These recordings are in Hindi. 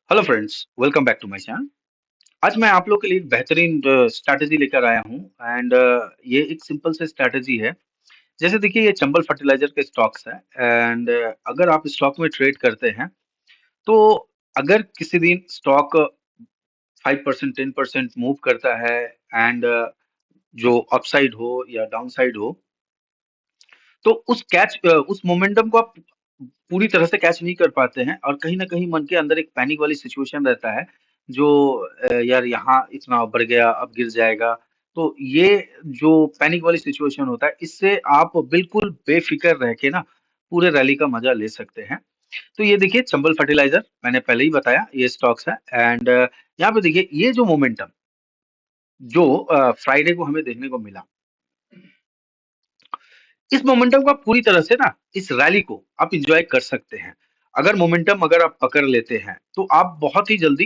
Hello friends, welcome back to my channel. आज मैं आप लोग के लिए एक बेहतरीन स्ट्रैटेजी लेकर आया हूं एंड ये एक सिंपल से स्ट्रैटेजी है। जैसे देखिए, ये चंबल फर्टिलाइजर के स्टॉक्स है एंड अगर आप स्टॉक में ट्रेड करते हैं तो अगर किसी दिन स्टॉक 5% 10% मूव करता है एंड जो अपसाइड हो या डाउनसाइड हो, तो उस मोमेंटम को आप पूरी तरह से कैच नहीं कर पाते हैं और कहीं न कहीं मन के अंदर एक पैनिक वाली सिचुएशन रहता है, जो यार यहाँ इतना बढ़ गया, अब गिर जाएगा। तो ये जो पैनिक वाली सिचुएशन होता है, इससे आप बिल्कुल बेफ़िक्र रह के ना पूरे रैली का मज़ा ले सकते हैं। तो ये देखिए, चंबल फर्टिलाइज़र मैंने पहले ही बताया ये स्टॉक्स है एंड यहाँ पे देखिए ये जो मोमेंटम जो फ्राइडे को हमें देखने को मिला, इस मोमेंटम को आप पूरी तरह से ना इस रैली को आप एंजॉय कर सकते हैं। अगर आप पकड़ लेते हैं तो आप बहुत ही जल्दी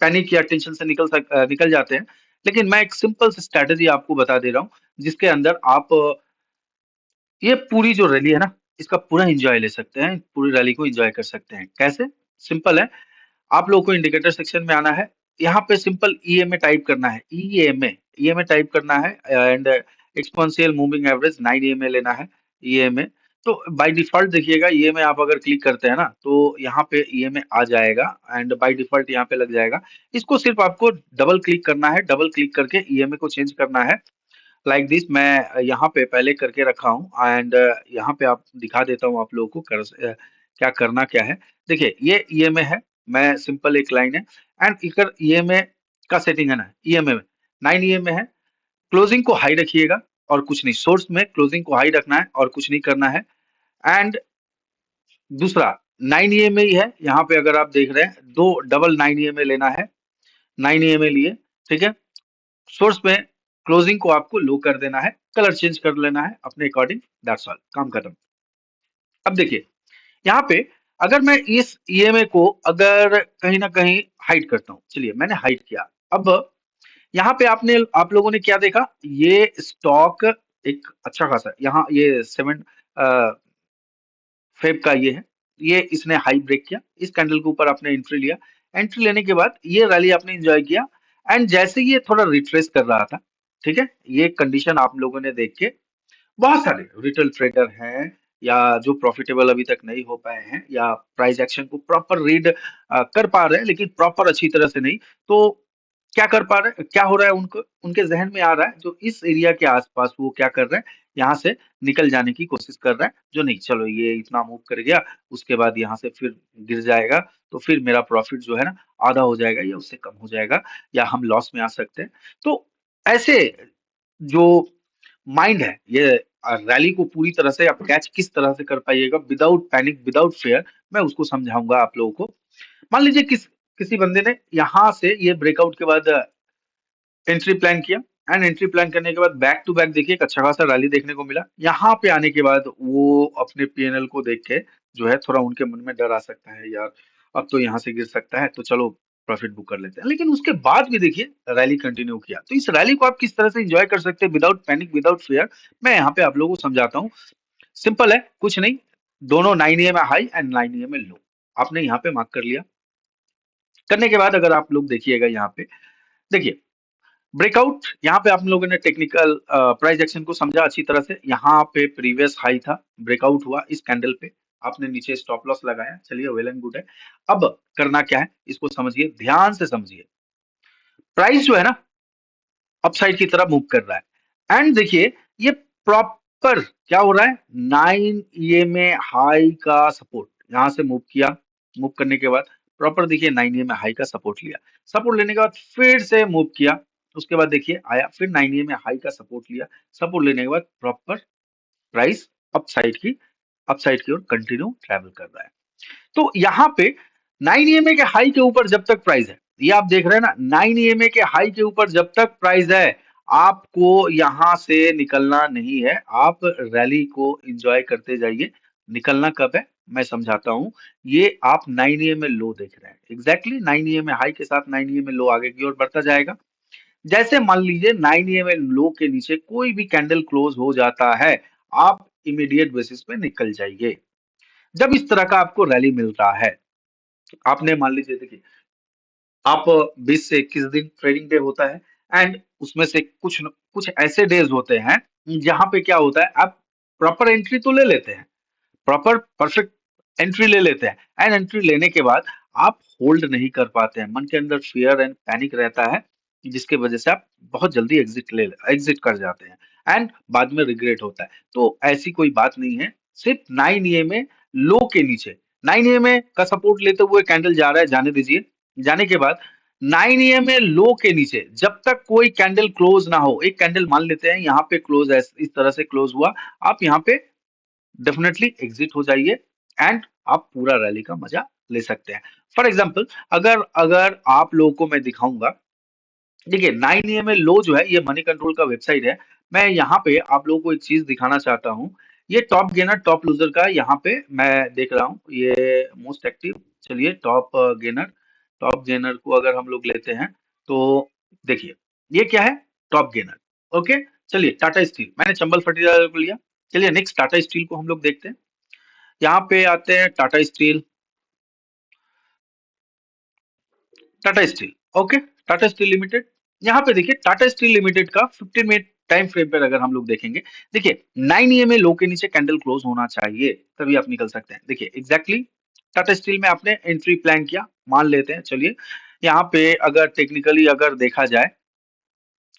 पैनिक या टेंशन से निकल जाते हैं। लेकिन मैं एक सिंपल सी स्ट्रैटेजी आपको बता दे रहा हूँ, जिसके अंदर आप ये पूरी जो रैली है ना, इसका पूरा एंजॉय ले सकते हैं, पूरी रैली को एंजॉय कर सकते हैं। कैसे? सिंपल है, आप लोगों को इंडिकेटर सेक्शन में आना है। यहाँ पे सिंपल ईएमए टाइप करना है, ईएमए टाइप करना है and exponential moving average 9 EMA लेना है, ईएमए। तो बाय डिफ़ॉल्ट देखिएगा, ईएमए आप अगर क्लिक करते हैं ना, तो यहाँ पे ईएमए आ जाएगा एंड बाय डिफ़ॉल्ट यहाँ पे लग जाएगा। इसको सिर्फ आपको डबल क्लिक करना है, डबल क्लिक करके ईएमए को चेंज करना है। लाइक दिस मैं यहाँ पे पहले करके रखा हूँ एंड यहाँ पे आप दिखा देता हूँ आप लोगों को क्या करना क्या है। देखिए, ये ईएमए है, मैं सिंपल एक लाइन है एंड इकर ईएमए का सेटिंग है ना, ईएमए में 9 ईएमए है। क्लोजिंग को हाई रखिएगा और कुछ नहीं, सोर्स में क्लोजिंग को हाई रखना है और कुछ नहीं करना है। एंड दूसरा 9 ईएमए ही है, यहाँ पे अगर आप देख रहे हैं, दो डबल 9 ईएमए लेना है। 9 ईएमए लिए, ठीक है। सोर्स में क्लोजिंग को आपको लो कर देना है, कलर चेंज कर लेना है अपने अकॉर्डिंग, दैट्स ऑल, काम खत्म। अब देखिए, यहाँ पे अगर मैं इस ईएमए को अगर कहीं ना कहीं हाइड करता हूँ, चलिए मैंने हाइड किया। अब यहाँ पे आप लोगों ने क्या देखा, ये स्टॉक एक अच्छा खासा यहाँ ये 7 फेब का ये है, ये इसने हाई ब्रेक किया, इस कैंडल के ऊपर आपने एंट्री लिया। एंट्री लेने के बाद ये रैली आपने एंजॉय किया एंड जैसे ये थोड़ा रिट्रेस कर रहा था, ठीक है, ये कंडीशन आप लोगों ने देख के बहुत सारे रिटेल ट्रेडर हैं या जो प्रॉफिटेबल अभी तक नहीं हो पाए हैं या प्राइस एक्शन को प्रॉपर रीड कर पा रहे हैं लेकिन प्रॉपर अच्छी तरह से नहीं, तो क्या कर पा रहे हैं, क्या हो रहा है, उनको उनके जहन में आ रहा है जो इस एरिया के आसपास वो क्या कर रहे हैं, यहाँ से निकल जाने की कोशिश कर रहा है, जो नहीं, चलो ये इतना मूव कर गया, उसके बाद यहाँ से फिर गिर जाएगा, तो फिर मेरा प्रॉफिट जो है ना आधा हो जाएगा या उससे कम हो जाएगा या हम लॉस में आ सकते हैं। तो ऐसे जो माइंड है, ये रैली को पूरी तरह से आप कैच किस तरह से कर पाइएगा विदाउट पैनिक, विदाउट फियर, मैं उसको समझाऊंगा आप लोगों को। मान लीजिए किसी बंदे ने यहाँ से ये ब्रेकआउट के बाद एंट्री प्लान किया एंड एंट्री प्लान करने के बाद बैक टू बैक देखिए एक अच्छा खासा रैली देखने को मिला। यहाँ पे आने के बाद वो अपने पीएनएल को देख के जो है थोड़ा उनके मन में डर आ सकता है, यार अब तो यहाँ से गिर सकता है, तो चलो प्रॉफिट बुक कर लेते हैं। लेकिन उसके बाद भी देखिए रैली कंटिन्यू किया। तो इस रैली को आप किस तरह से एंजॉय कर सकते हैं विदाउट पैनिक, विदाउट फियर, मैं यहाँ पे आप लोगों को समझाता हूँ। सिंपल है, कुछ नहीं, दोनों 9 ईएमए हाई एंड 9 ईएमए लो आपने यहाँ पे मार्क कर लिया। करने के बाद अगर आप लोग देखिएगा यहाँ पे, देखिए ब्रेकआउट, यहाँ पे आप लोगों ने टेक्निकल प्राइस एक्शन को समझा अच्छी तरह से। यहाँ पे प्रीवियस हाई था, ब्रेकआउट हुआ इस कैंडल पे, आपने नीचे स्टॉप लॉस लगाया, चलिए वेल एंड गुड है। अब करना क्या है, इसको समझिए, ध्यान से समझिए। प्राइस जो है ना अपसाइड की तरफ मूव कर रहा है एंड देखिए ये प्रॉपर क्या हो रहा है, 9 ईएमए हाई का सपोर्ट यहाँ से मूव किया। मूव करने के बाद प्रॉपर देखिए 9 ईएमए हाई का सपोर्ट लिया, सपोर्ट लेने के बाद फिर से मूव किया, उसके बाद देखिए आया फिर 9 ईएमए हाई का सपोर्ट लिया, सपोर्ट लेने के बाद प्रॉपर प्राइस अपसाइड की ओर कंटिन्यू ट्रैवल कर रहा है। तो यहाँ पे 9 ईएमए के हाई के ऊपर जब तक प्राइस है, ये आप देख रहे हैं ना, 9 ईएमए के हाई के ऊपर जब तक प्राइस है, आपको यहाँ से निकलना नहीं है। आप रैली को एंजॉय करते जाइए। निकलना कब है मैं समझाता हूँ। ये आप 9 ईएमए लो देख रहे हैं, एग्जैक्टली 9 ईएमए हाई के साथ 9 ईएमए लो आगे की ओर बढ़ता जाएगा। जैसे मान लीजिए 9 ईएमए लो के नीचे कोई भी कैंडल क्लोज हो जाता है, आप इमीडिएट बेसिस पे निकल जाइए जब इस तरह का आपको रैली मिल रहा है। आपने मान लीजिए देखिए, आप 20 से 21 दिन ट्रेडिंग डे होता है एंड उसमें से कुछ ऐसे डेज होते हैं जहां पे क्या होता है, आप प्रॉपर एंट्री तो ले लेते हैं, प्रॉपर परफेक्ट एंट्री ले लेते हैं एंड एंट्री लेने के बाद आप होल्ड नहीं कर पाते हैं, मन के अंदर फियर एंड पैनिक रहता है, जिसके वजह से आप बहुत जल्दी एग्जिट कर जाते हैं एंड बाद में रिग्रेट होता है। तो ऐसी कोई बात नहीं है, सिर्फ 9 EMA लो के नीचे, 9 EMA का सपोर्ट लेते हुए कैंडल जा रहा है, जाने दीजिए। जाने के बाद 9 EMA लो के नीचे जब तक कोई कैंडल क्लोज ना हो, एक कैंडल मान लेते हैं यहाँ पे क्लोज, इस तरह से क्लोज हुआ, आप यहाँ पे डेफिनेटली एग्जिट हो जाइए एंड आप पूरा रैली का मजा ले सकते हैं। फॉर एग्जाम्पल, अगर अगर आप लोगों को मैं दिखाऊंगा, देखिए 9 EMA लो जो है, ये मनी कंट्रोल का वेबसाइट है। मैं यहाँ पे आप लोगों को एक चीज दिखाना चाहता हूँ, ये टॉप गेनर टॉप लूजर का यहाँ पे मैं देख रहा हूँ, ये मोस्ट एक्टिव। चलिए टॉप गेनर को अगर हम लोग लेते हैं तो देखिए ये क्या है, टॉप गेनर। ओके, चलिए टाटा स्टील, मैंने चंबल फर्टिलाइजर को लिया। चलिए नेक्स्ट टाटा स्टील को हम लोग देखते हैं। यहाँ पे आते हैं Tata steel, Tata steel. Okay, Tata steel limited. यहाँ पे देखिए टाटा स्टील लिमिटेड का 15 मिनट टाइम फ्रेम पर अगर हम लोग देखेंगे, देखिए 9 EMA लो के नीचे कैंडल क्लोज होना चाहिए, तभी आप निकल सकते हैं। देखिए एग्जैक्टली टाटा स्टील में आपने एंट्री प्लान किया, मान लेते हैं। चलिए यहाँ पे अगर टेक्निकली अगर देखा जाए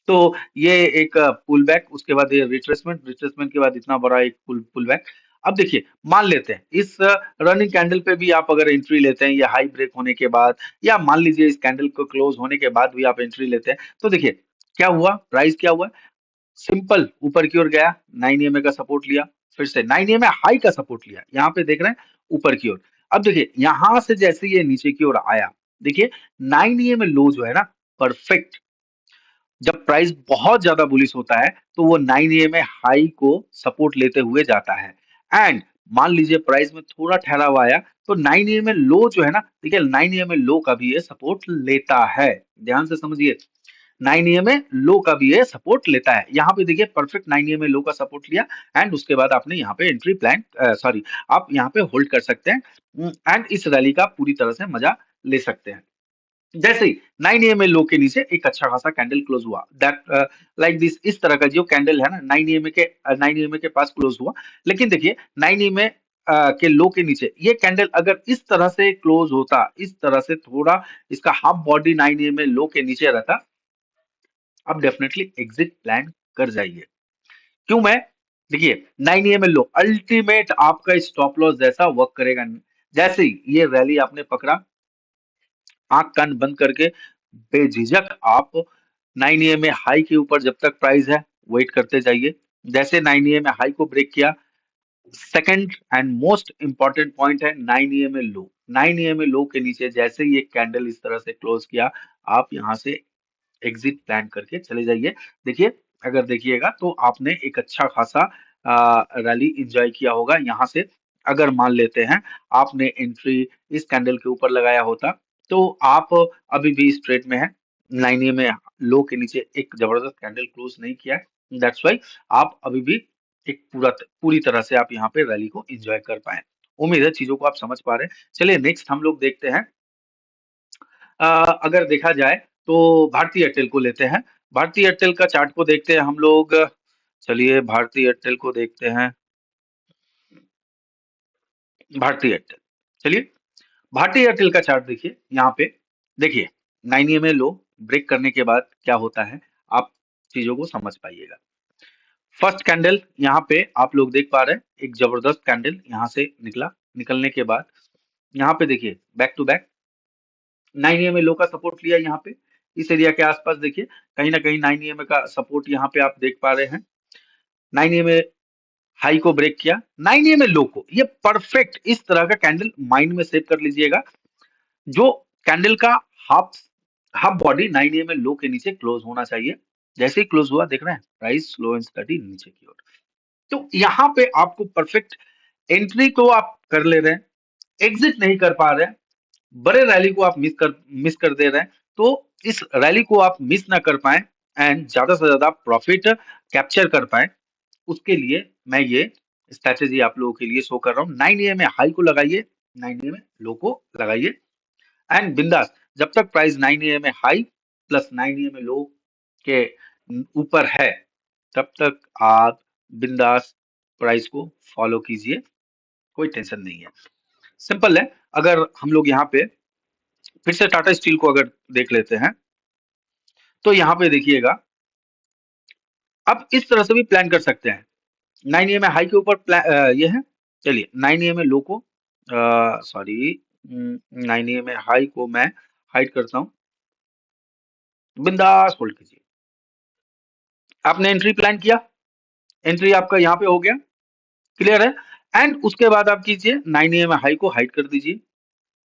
तो ये एक पुल बैक, उसके बाद ये रिट्रेसमेंट के बाद इतना बड़ा एक पुल बैक। अब देखिए मान लेते हैं इस रनिंग कैंडल पे भी आप अगर एंट्री लेते हैं, ये हाई ब्रेक होने के बाद, या मान लीजिए इस कैंडल को क्लोज होने के बाद भी आप एंट्री लेते हैं, तो देखिए क्या हुआ, प्राइस क्या हुआ, सिंपल ऊपर की ओर गया, 9 EMA का सपोर्ट लिया, फिर से 9 EMA हाई का सपोर्ट लिया, यहाँ पे देख रहे हैं ऊपर की ओर। अब देखिए यहां से जैसे ये नीचे की ओर आया, देखिए 9 EMA लो जो है ना, परफेक्ट, जब प्राइस बहुत ज्यादा बुलिश होता है तो वो 9 EMA हाई को सपोर्ट लेते हुए जाता है एंड मान लीजिए प्राइस में थोड़ा ठहराव आया तो 9 EMA लो जो है ना, देखिए 9 EMA लो का भी ये सपोर्ट लेता है, ध्यान से समझिए। 9 EMA लो का भी ये सपोर्ट लेता है, यहाँ पे देखिए परफेक्ट 9 EMA लो का सपोर्ट लिया एंड उसके बाद आपने यहाँ पे एंट्री प्लान, सॉरी, आप यहाँ पे होल्ड कर सकते हैं एंड इस रैली का पूरी तरह से मजा ले सकते हैं। जैसे ही 9 EMA लो के नीचे एक अच्छा खासा कैंडल क्लोज हुआ, दैट लाइक दिस, इस तरह का जो कैंडल है ना 9 EMA के पास क्लोज हुआ, लेकिन देखिए 9 EMA के लो के नीचे ये कैंडल अगर इस तरह से क्लोज होता, इस तरह से थोड़ा इसका हाफ बॉडी 9 EMA लो के नीचे रहता, आप डेफिनेटली एग्जिट प्लान कर जाइए। क्यों मैं, देखिए 9 EMA लो अल्टीमेट आपका स्टॉप लॉस जैसा वर्क करेगा। जैसे ही ये रैली आपने पकड़ा, आंख कान बंद करके बेझिझक आप 9 EMA हाई के ऊपर जब तक प्राइस है वेट करते जाइए। जैसे 9 EMA हाई को ब्रेक किया, second and most important point है 9 EMA लो, 9 EMA लो के नीचे जैसे ही एक कैंडल इस तरह से क्लोज किया, आप यहाँ से एग्जिट प्लान करके चले जाइए। देखिए अगर देखिएगा तो आपने एक अच्छा खासा रैली एंजॉय किया होगा यहाँ से। अगर मान लेते हैं आपने एंट्री इस कैंडल के ऊपर लगाया होता तो आप अभी भी इस ट्रेड में है, 9 में लो के नीचे एक जबरदस्त कैंडल क्लोज नहीं किया है, दैट्स वाई आप अभी भी एक पूरी तरह से आप यहाँ पे रैली को एंजॉय कर पाए। उम्मीद है चीजों को आप समझ पा रहे हैं। चलिए नेक्स्ट हम लोग देखते हैं, अ, अगर देखा जाए तो भारतीय एयरटेल को लेते हैं। भारतीय एयरटेल का चार्ट को देखते हैं हम लोग। चलिए भारतीय एयरटेल को देखते हैं। भारतीय एयरटेल, चलिए भारतीय एयरटेल का चार्ट देखिए यहाँ पे। देखिए 9 EMA लो ब्रेक करने के बाद क्या होता है, आप चीजों को समझ पाइएगा। फर्स्ट कैंडल यहाँ पे आप लोग देख पा रहे हैं, एक जबरदस्त कैंडल यहाँ से निकला, निकलने के बाद यहाँ पे देखिए बैक टू बैक 9 EMA लो का सपोर्ट लिया यहाँ पे, इस एरिया के आसपास देखिए कहीं ना कहीं 9 EMA का सपोर्ट यहाँ पे आप देख पा रहे हैं। 9 EMA हाई को ब्रेक किया, 9 EMA लो को, ये परफेक्ट इस तरह का कैंडल माइंड में सेव कर लीजिएगा, जो कैंडल का हाफ हाफ बॉडी 9 EMA लो के नीचे क्लोज होना चाहिए। जैसे ही क्लोज हुआ देख रहे हैं प्राइस स्लो एंड स्टडी नीचे की ओर, तो यहाँ पे आपको परफेक्ट एंट्री तो आप कर ले रहे हैं, एग्जिट नहीं कर पा रहे हैं, बड़े रैली को आप मिस कर दे रहे हैं। तो इस रैली को आप मिस ना कर पाए एंड ज्यादा से ज्यादा प्रॉफिट कैप्चर कर पाए, उसके लिए मैं ये स्ट्रेटेजी आप लोगों के लिए शो कर रहा हूँ। 9 EMA हाई को लगाइए, 9 EMA लो को लगाइए, एंड बिंदास, जब तक प्राइस 9 AM में हाई प्लस 9 AM में लो के ऊपर है, तब तक आप बिंदास प्राइस को फॉलो कीजिए, कोई टेंशन नहीं है। सिंपल है। अगर हम लोग यहाँ पे फिर से टाटा स्टील को अगर देख लेते हैं, तो यहाँ पे देखिएगा, आप इस तरह से भी प्लान कर सकते हैं। 9 AM हाई के ऊपर ये है। चलिए 9 AM लो को, सॉरी, 9 AM हाई को मैं हाइड करता हूँ, बिंदास होल्ड कीजिए। आपने एंट्री प्लान किया, एंट्री आपका यहाँ पे हो गया, क्लियर है। एंड उसके बाद आप कीजिए 9 AM हाई को हाइड कर दीजिए,